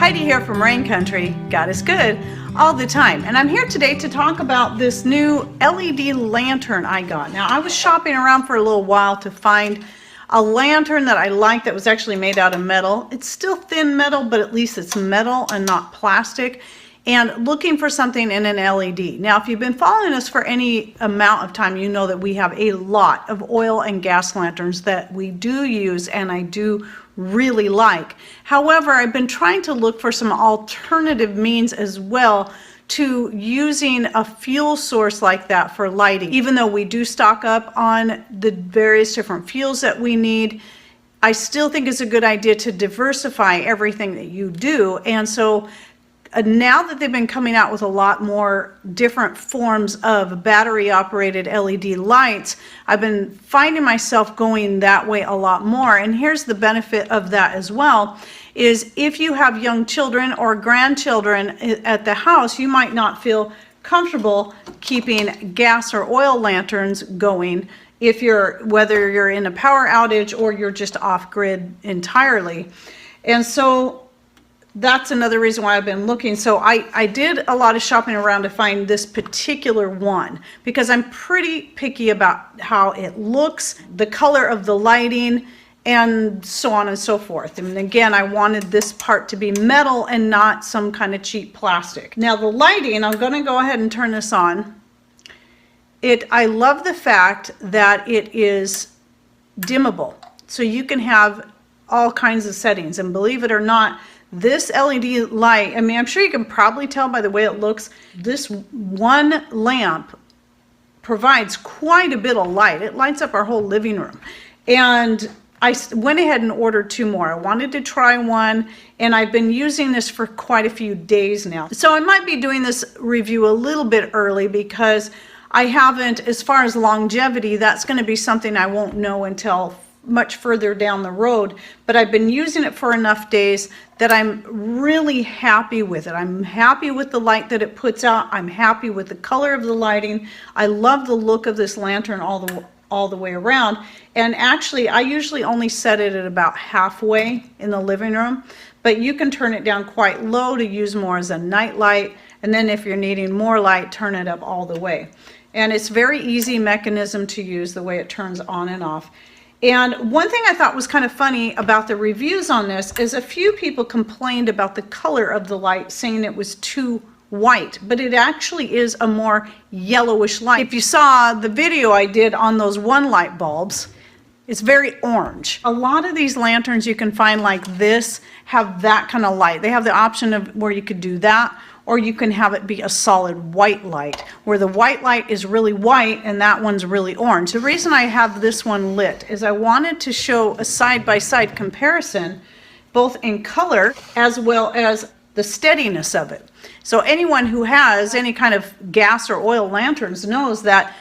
Heidi here from Rain Country. God is good all the time. And I'm here today to talk about this new LED lantern I got. Now, I was shopping around for a little while to find a lantern that I liked that was actually made out of metal. It's still thin metal, but at least it's metal and not plastic. And looking for something in an LED. Now, if you've been following us for any amount of time, you know that we have a lot of oil and gas lanterns that we do use and I do really like. However, I've been trying to look for some alternative means as well to using a fuel source like that for lighting. Even though we do stock up on the various different fuels that we need, I still think it's a good idea to diversify everything that you do. And so now that they've been coming out with a lot more different forms of battery operated LED lights, I've been finding myself going that way a lot more. And here's the benefit of that as well, is if you have young children or grandchildren at the house, you might not feel comfortable keeping gas or oil lanterns going whether you're in a power outage or you're just off grid entirely. And so that's another reason why I've been looking. So I did a lot of shopping around to find this particular one because I'm pretty picky about how it looks, the color of the lighting, and so on and so forth. And again, I wanted this part to be metal and not some kind of cheap plastic. Now the lighting, I'm going to go ahead and turn this on. I love the fact that it is dimmable. So you can have all kinds of settings, and believe it or not, this LED light, I mean, I'm sure you can probably tell by the way it looks, this one lamp provides quite a bit of light. It lights up our whole living room. And I went ahead and ordered 2 more. I wanted to try one, and I've been using this for quite a few days now. So I might be doing this review a little bit early because I haven't, as far as longevity, that's going to be something I won't know until much further down the road, but I've been using it for enough days that I'm really happy with it. I'm happy with the light that it puts out. I'm happy with the color of the lighting. I love the look of this lantern all the way around. And actually, I usually only set it at about halfway in the living room, but you can turn it down quite low to use more as a night light. And then if you're needing more light, turn it up all the way. And it's very easy mechanism to use, the way it turns on and off. And one thing I thought was kind of funny about the reviews on this is a few people complained about the color of the light, saying it was too white, but it actually is a more yellowish light. If you saw the video I did on those one light bulbs, it's very orange. A lot of these lanterns you can find like this have that kind of light. They have the option of where you could do that, or you can have it be a solid white light, where the white light is really white and that one's really orange. The reason I have this one lit is I wanted to show a side-by-side comparison, both in color as well as the steadiness of it. So anyone who has any kind of gas or oil lanterns knows that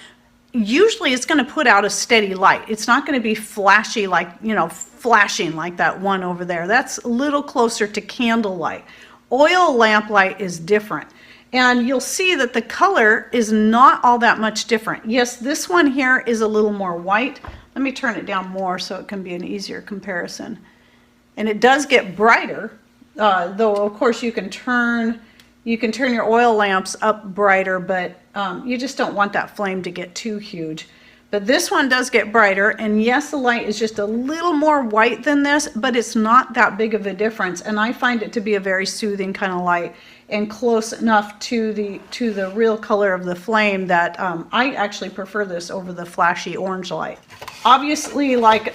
usually it's going to put out a steady light. It's not going to be flashy like, flashing like that one over there. That's a little closer to candlelight. Oil lamp light is different, and you'll see that the color is not all that much different. Yes, this one here is a little more white. Let me turn it down more so it can be an easier comparison. And it does get brighter, though of course you can turn your oil lamps up brighter, but you just don't want that flame to get too huge. But this one does get brighter, and yes, the light is just a little more white than this, but it's not that big of a difference, and I find it to be a very soothing kind of light and close enough to the real color of the flame that I actually prefer this over the flashy orange light. Obviously, like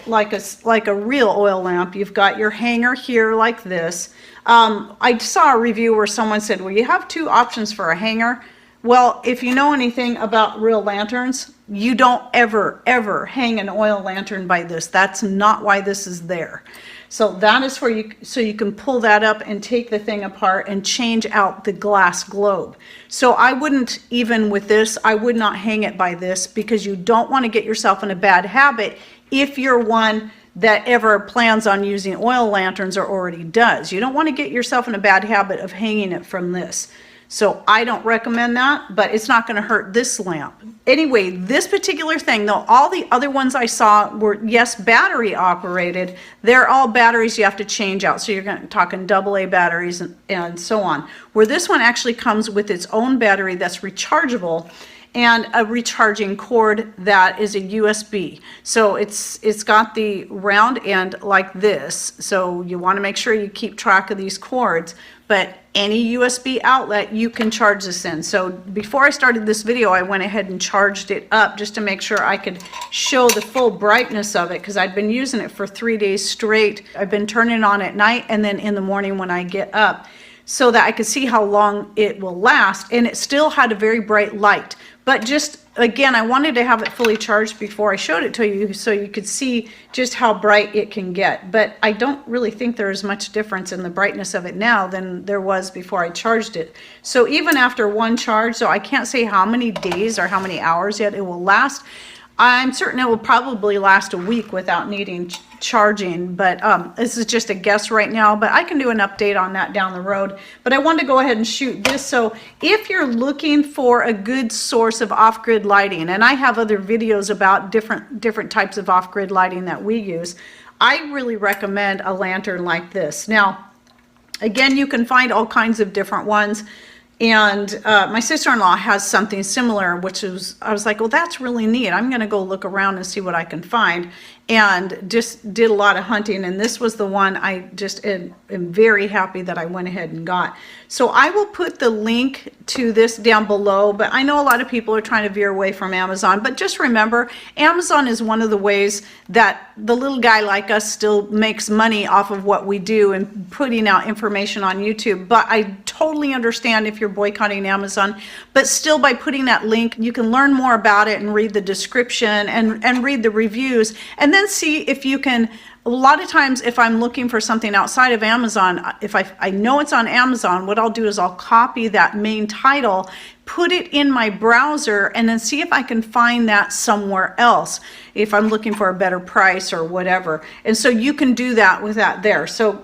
a real oil lamp, you've got your hanger here like this. I saw a review where someone said, well, you have 2 options for a hanger. Well, if you know anything about real lanterns, you don't ever hang an oil lantern by this. That's not why this is there. So that is for you, so you can pull that up and take the thing apart and change out the glass globe. So I wouldn't, even with this, I would not hang it by this, because you don't want to get yourself in a bad habit if you're one that ever plans on using oil lanterns or already does. You don't want to get yourself in a bad habit of hanging it from this. So I don't recommend that, but it's not going to hurt this lamp. Anyway, this particular thing, though, all the other ones I saw were, yes, battery operated. They're all batteries you have to change out. So you're talking AA batteries and so on. Where this one actually comes with its own battery that's rechargeable, and a recharging cord that is a USB. So it's got the round end like this. So you want to make sure you keep track of these cords, but any USB outlet you can charge this in. So before I started this video, I went ahead and charged it up just to make sure I could show the full brightness of it, because I'd been using it for 3 days straight. I've been turning it on at night and then in the morning when I get up, so that I could see how long it will last, and it still had a very bright light. But just, again, I wanted to have it fully charged before I showed it to you so you could see just how bright it can get. But I don't really think there's much difference in the brightness of it now than there was before I charged it. So even after one charge, so I can't say how many days or how many hours yet it will last. I'm certain it will probably last a week without needing charging, but this is just a guess right now, but I can do an update on that down the road. But I wanted to go ahead and shoot this. So if you're looking for a good source of off-grid lighting, and I have other videos about different types of off-grid lighting that we use, I really recommend a lantern like this. Now, again, you can find all kinds of different ones. And my sister-in-law has something similar, which is, I was like, well, that's really neat. I'm going to go look around and see what I can find. And just did a lot of hunting. And this was the one I just am very happy that I went ahead and got. So I will put the link to this down below. But I know a lot of people are trying to veer away from Amazon. But just remember, Amazon is one of the ways that the little guy like us still makes money off of what we do and putting out information on YouTube. But I totally understand if you're boycotting Amazon, but still by putting that link, you can learn more about it and read the description and read the reviews, and then see if you can. A lot of times if I'm looking for something outside of Amazon, if I know it's on Amazon, what I'll do is I'll copy that main title, put it in my browser, and then see if I can find that somewhere else if I'm looking for a better price or whatever. And so you can do that with that there. So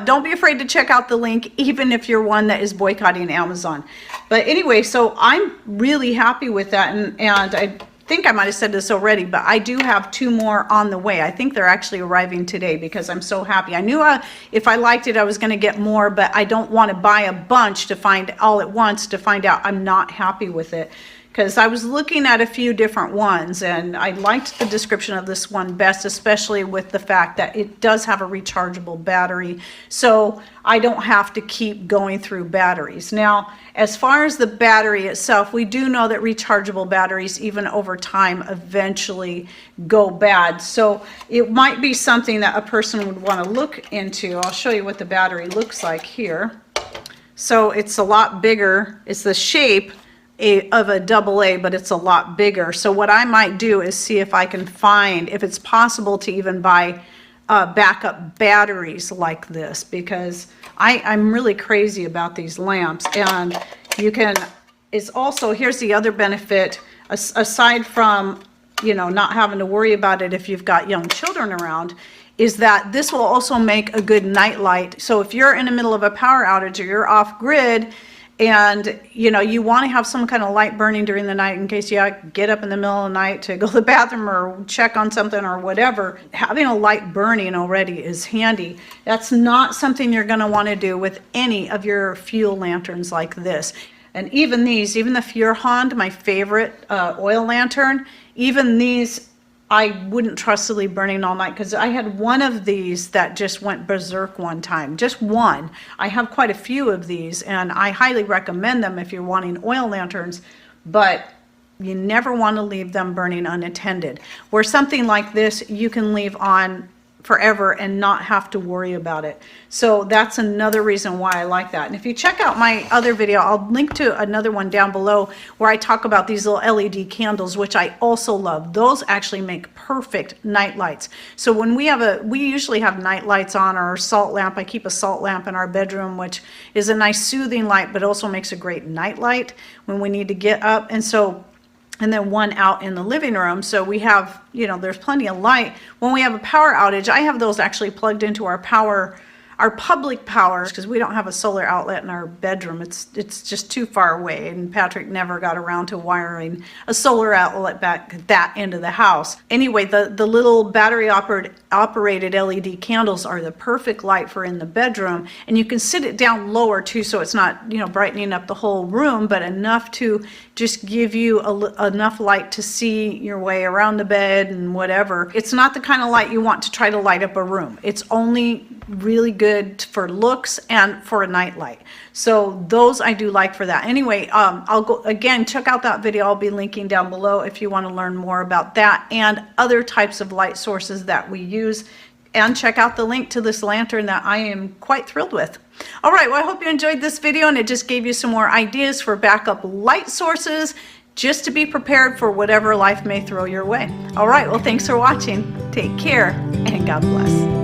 don't be afraid to check out the link, even if you're one that is boycotting Amazon. But anyway, so I'm really happy with that, and I think I might have said this already, but I do have 2 more on the way. I think they're actually arriving today because I'm so happy. I knew if I liked it, I was going to get more, but I don't want to buy a bunch to find all at once to find out I'm not happy with it. Because I was looking at a few different ones, and I liked the description of this one best, especially with the fact that it does have a rechargeable battery, so I don't have to keep going through batteries. Now, as far as the battery itself, we do know that rechargeable batteries, even over time, eventually go bad. So it might be something that a person would want to look into. I'll show you what the battery looks like here. So it's a lot bigger. It's the shape of a AA, but it's a lot bigger. So what I might do is see if I can find, if it's possible to even buy backup batteries like this, because I'm really crazy about these lamps. And you can, it's also, here's the other benefit, aside from, you know, not having to worry about it if you've got young children around, is that this will also make a good night light. So if you're in the middle of a power outage or you're off grid, and you know you want to have some kind of light burning during the night in case you get up in the middle of the night to go to the bathroom or check on something or whatever, having a light burning already is handy. That's not something you're going to want to do with any of your fuel lanterns like this. And even these, even the Furhand, my favorite oil lantern, even these I wouldn't trust to leave burning all night, because I had one of these that just went berserk one time, just one. I have quite a few of these, and I highly recommend them if you're wanting oil lanterns, but you never want to leave them burning unattended. Where something like this you can leave on forever and not have to worry about it. So that's another reason why I like that. And if you check out my other video, I'll link to another one down below where I talk about these little LED candles, which I also love. Those actually make perfect night lights. So when we usually have night lights on, our salt lamp. I keep a salt lamp in our bedroom, which is a nice soothing light, but also makes a great night light when we need to get up. And then one out in the living room. So we have, you know, there's plenty of light. When we have a power outage, I have those actually plugged into our our public power, because we don't have a solar outlet in our bedroom. It's just too far away, and Patrick never got around to wiring a solar outlet back at that end of the house. Anyway, the little battery operated LED candles are the perfect light for in the bedroom, and you can sit it down lower too, so it's not, you know, brightening up the whole room, but enough to just give you enough light to see your way around the bed and whatever. It's not the kind of light you want to try to light up a room. It's only really good for looks and for a night light. So those I do like for that. Anyway, I'll go again, check out that video. I'll be linking down below if you want to learn more about that and other types of light sources that we use. And check out the link to this lantern that I am quite thrilled with. All right, well, I hope you enjoyed this video and it just gave you some more ideas for backup light sources, just to be prepared for whatever life may throw your way. All right, well, thanks for watching. Take care and God bless.